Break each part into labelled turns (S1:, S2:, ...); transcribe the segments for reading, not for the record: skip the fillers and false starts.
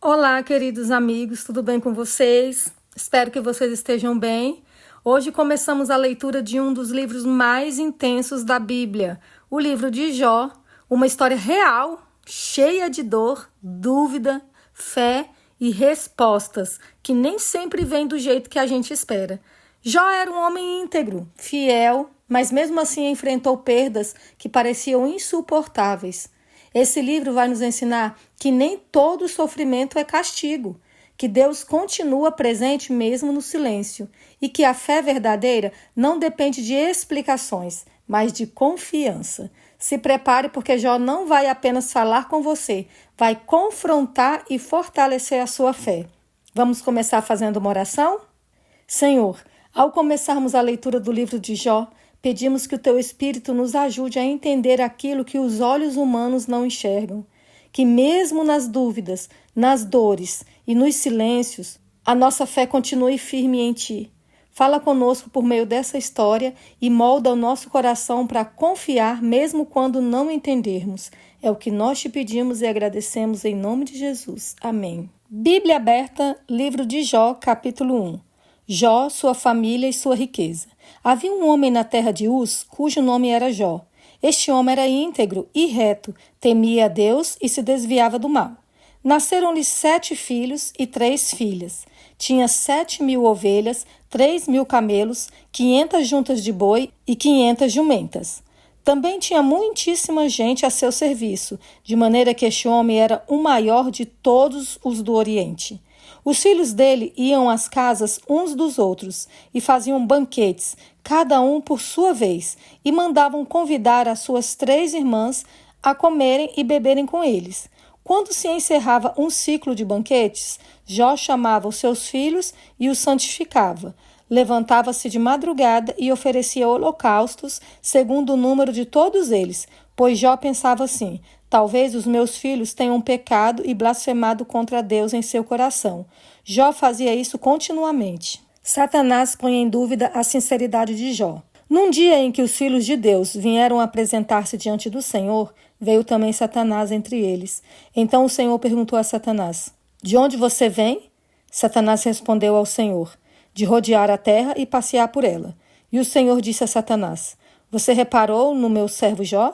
S1: Olá, queridos amigos, tudo bem com vocês? Espero que vocês estejam bem. Hoje começamos a leitura de um dos livros mais intensos da Bíblia, o livro de Jó, uma história real, cheia de dor, dúvida, fé e respostas, que nem sempre vem do jeito que a gente espera. Jó era um homem íntegro, fiel, mas mesmo assim enfrentou perdas que pareciam insuportáveis. Esse livro vai nos ensinar que nem todo sofrimento é castigo, que Deus continua presente mesmo no silêncio e que a fé verdadeira não depende de explicações, mas de confiança. Se prepare porque Jó não vai apenas falar com você, vai confrontar e fortalecer a sua fé. Vamos começar fazendo uma oração? Senhor, ao começarmos a leitura do livro de Jó, pedimos que o Teu Espírito nos ajude a entender aquilo que os olhos humanos não enxergam. Que mesmo nas dúvidas, nas dores e nos silêncios, a nossa fé continue firme em Ti. Fala conosco por meio dessa história e molda o nosso coração para confiar mesmo quando não entendermos. É o que nós Te pedimos e agradecemos em nome de Jesus. Amém. Bíblia aberta, livro de Jó, capítulo 1. Jó, sua família e sua riqueza. Havia um homem na terra de Uz, cujo nome era Jó. Este homem era íntegro e reto, temia a Deus e se desviava do mal. Nasceram-lhe 7 filhos e 3 filhas. Tinha 7.000 ovelhas, 3.000 camelos, 500 juntas de boi e 500 jumentas. Também tinha muitíssima gente a seu serviço, de maneira que este homem era o maior de todos os do Oriente. Os filhos dele iam às casas uns dos outros e faziam banquetes, cada um por sua vez, e mandavam convidar as suas 3 irmãs a comerem e beberem com eles. Quando se encerrava um ciclo de banquetes, Jó chamava os seus filhos e os santificava. Levantava-se de madrugada e oferecia holocaustos segundo o número de todos eles, pois Jó pensava assim: talvez os meus filhos tenham pecado e blasfemado contra Deus em seu coração. Jó fazia isso continuamente. Satanás põe em dúvida a sinceridade de Jó. Num dia em que os filhos de Deus vieram apresentar-se diante do Senhor, veio também Satanás entre eles. Então o Senhor perguntou a Satanás: de onde você vem? Satanás respondeu ao Senhor: de rodear a terra e passear por ela. E o Senhor disse a Satanás: você reparou no meu servo Jó?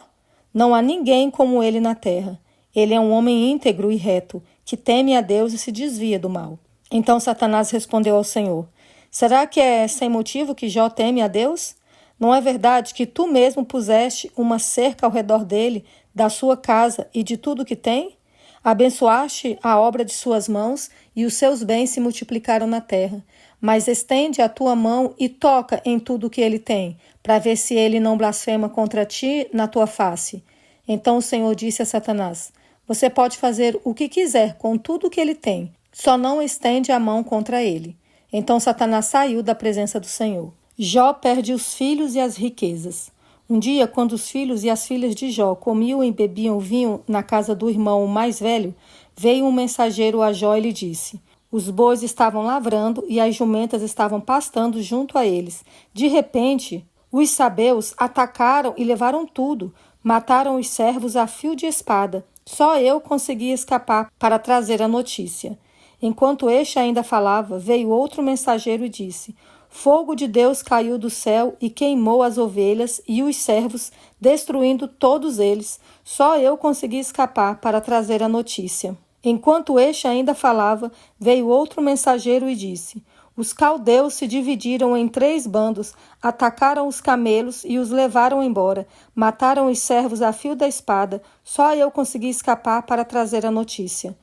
S1: Não há ninguém como ele na terra. Ele é um homem íntegro e reto, que teme a Deus e se desvia do mal. Então Satanás respondeu ao Senhor: será que é sem motivo que Jó teme a Deus? Não é verdade que tu mesmo puseste uma cerca ao redor dele, da sua casa e de tudo que tem? Abençoaste a obra de suas mãos e os seus bens se multiplicaram na terra. Mas estende a tua mão e toca em tudo que ele tem, para ver se ele não blasfema contra ti na tua face. Então o Senhor disse a Satanás: você pode fazer o que quiser com tudo que ele tem, só não estende a mão contra ele. Então Satanás saiu da presença do Senhor. Jó perde os filhos e as riquezas. Um dia, quando os filhos e as filhas de Jó comiam e bebiam vinho na casa do irmão mais velho, veio um mensageiro a Jó e lhe disse: os bois estavam lavrando e as jumentas estavam pastando junto a eles. De repente, os sabeus atacaram e levaram tudo. Mataram os servos a fio de espada. Só eu consegui escapar para trazer a notícia. Enquanto este ainda falava, veio outro mensageiro e disse: fogo de Deus caiu do céu e queimou as ovelhas e os servos, destruindo todos eles. Só eu consegui escapar para trazer a notícia. Enquanto este ainda falava, veio outro mensageiro e disse: os caldeus se dividiram em 3 bandos, atacaram os camelos e os levaram embora, mataram os servos a fio da espada, só eu consegui escapar para trazer a notícia.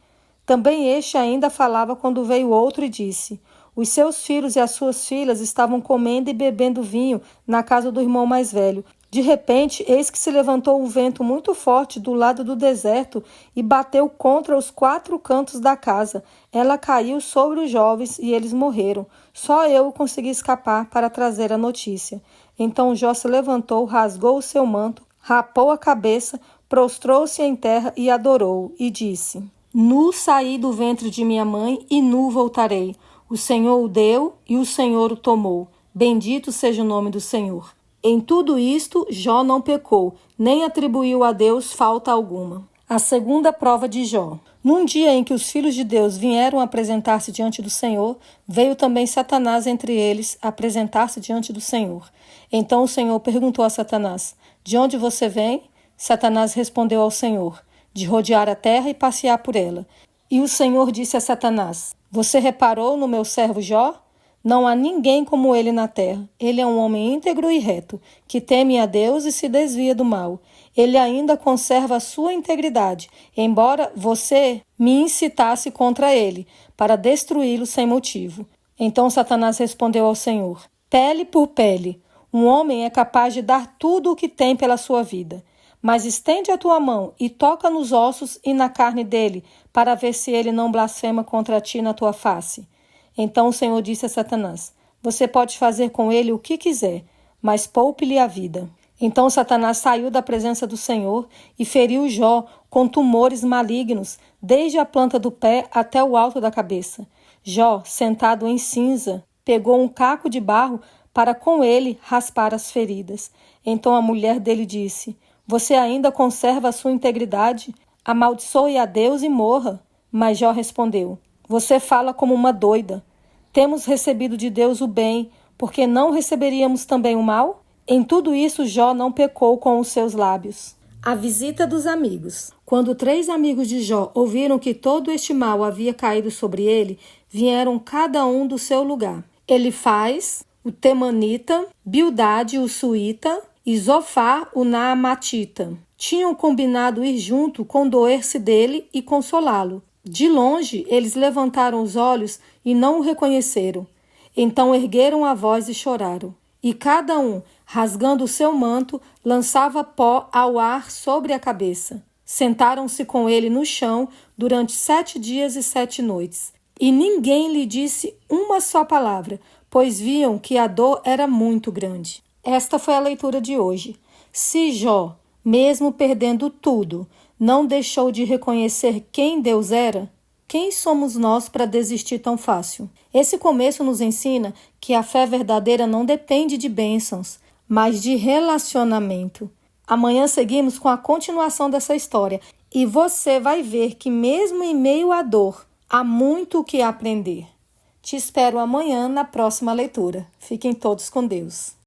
S1: Também este ainda falava quando veio outro e disse: os seus filhos e as suas filhas estavam comendo e bebendo vinho na casa do irmão mais velho. De repente, eis que se levantou um vento muito forte do lado do deserto e bateu contra os 4 cantos da casa. Ela caiu sobre os jovens e eles morreram. Só eu consegui escapar para trazer a notícia. Então Jó se levantou, rasgou o seu manto, rapou a cabeça, prostrou-se em terra e adorou, e disse: nu saí do ventre de minha mãe e nu voltarei. O Senhor o deu e o Senhor o tomou. Bendito seja o nome do Senhor. Em tudo isto, Jó não pecou, nem atribuiu a Deus falta alguma. A segunda prova de Jó. Num dia em que os filhos de Deus vieram apresentar-se diante do Senhor, veio também Satanás entre eles apresentar-se diante do Senhor. Então o Senhor perguntou a Satanás: de onde você vem? Satanás respondeu ao Senhor: de rodear a terra e passear por ela. E o Senhor disse a Satanás: você reparou no meu servo Jó? Não há ninguém como ele na terra. Ele é um homem íntegro e reto, que teme a Deus e se desvia do mal. Ele ainda conserva a sua integridade, embora você me incitasse contra ele, para destruí-lo sem motivo. Então Satanás respondeu ao Senhor: pele por pele. Um homem é capaz de dar tudo o que tem pela sua vida. Mas estende a tua mão e toca nos ossos e na carne dele, para ver se ele não blasfema contra ti na tua face. Então o Senhor disse a Satanás: você pode fazer com ele o que quiser, mas poupe-lhe a vida. Então Satanás saiu da presença do Senhor e feriu Jó com tumores malignos, desde a planta do pé até o alto da cabeça. Jó, sentado em cinza, pegou um caco de barro para com ele raspar as feridas. Então a mulher dele disse: você ainda conserva a sua integridade? Amaldiçoe a Deus e morra. Mas Jó respondeu: você fala como uma doida. Temos recebido de Deus o bem, porque não receberíamos também o mal? Em tudo isso, Jó não pecou com os seus lábios. A visita dos amigos. Quando 3 amigos de Jó ouviram que todo este mal havia caído sobre ele, vieram cada um do seu lugar. Elifaz, o Temanita, Bildade, o Suíta, e Zofar, o Naamatita. Tinham combinado ir junto, condoer-se dele e consolá-lo. De longe, eles levantaram os olhos e não o reconheceram. Então ergueram a voz e choraram. E cada um, rasgando o seu manto, lançava pó ao ar sobre a cabeça. Sentaram-se com ele no chão durante 7 dias e 7 noites. E ninguém lhe disse uma só palavra, pois viam que a dor era muito grande. Esta foi a leitura de hoje. Se Jó, mesmo perdendo tudo, não deixou de reconhecer quem Deus era, quem somos nós para desistir tão fácil? Esse começo nos ensina que a fé verdadeira não depende de bênçãos, mas de relacionamento. Amanhã seguimos com a continuação dessa história e você vai ver que mesmo em meio à dor, há muito o que aprender. Te espero amanhã na próxima leitura. Fiquem todos com Deus.